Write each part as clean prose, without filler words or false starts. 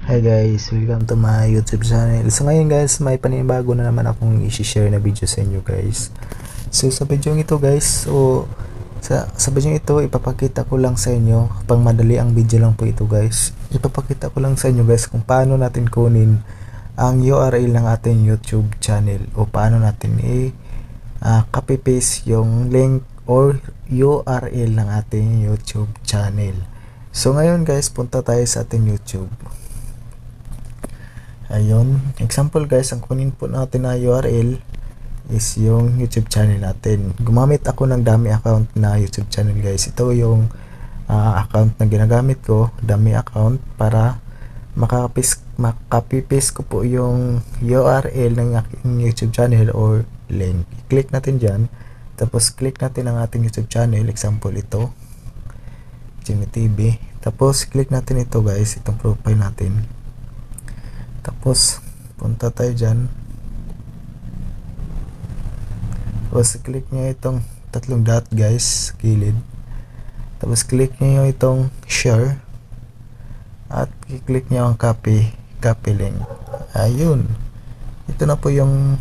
Hi guys, welcome to my YouTube channel. So ngayon guys, may panibago na naman akong i-share na video sa inyo guys. So sa video ito guys, sa video ito ipapakita ko lang sa inyo, pang madali ang video lang po ito guys. Ipapakita ko lang sa inyo guys kung paano natin kunin ang URL ng ating YouTube channel o paano natin copy paste yung link or URL ng ating YouTube channel. So ngayon guys, punta tayo sa ating YouTube. Ayun, example guys, ang kunin po natin na URL is yung YouTube channel natin. Gumamit ako ng dummy account na YouTube channel guys. Ito yung account na ginagamit ko, dummy account, para makaka-copy paste ko po yung URL ng aking YouTube channel or link. I-click natin dyan, tapos click natin ang ating YouTube channel, example ito, Jimmy TV. Tapos click natin ito guys, itong profile natin. Tapos punta tayo dyan, tapos click nyo itong tatlong dot guys, gilid. Tapos click nyo itong share at i-click nyo ang copy link. Ayun, ito na po yung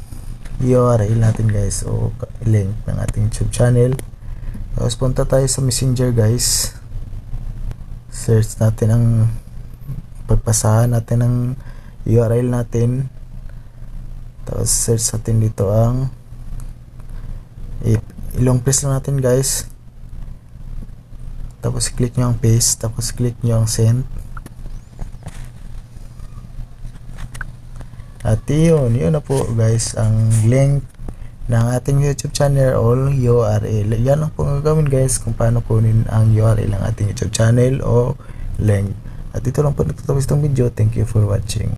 URL natin guys o link ng ating YouTube channel. Tapos punta tayo sa Messenger guys, search natin ang pagpasahan natin ng URL natin, tapos search natin dito ang ilong press lang natin guys, tapos click nyo ang paste, tapos click nyo ang send, at yun na po guys ang link ng ating YouTube channel o URL. Yan ang po gagawin guys kung paano kunin ang URL ng ating YouTube channel o link. At dito lang po nagtatapos itong video. Thank you for watching.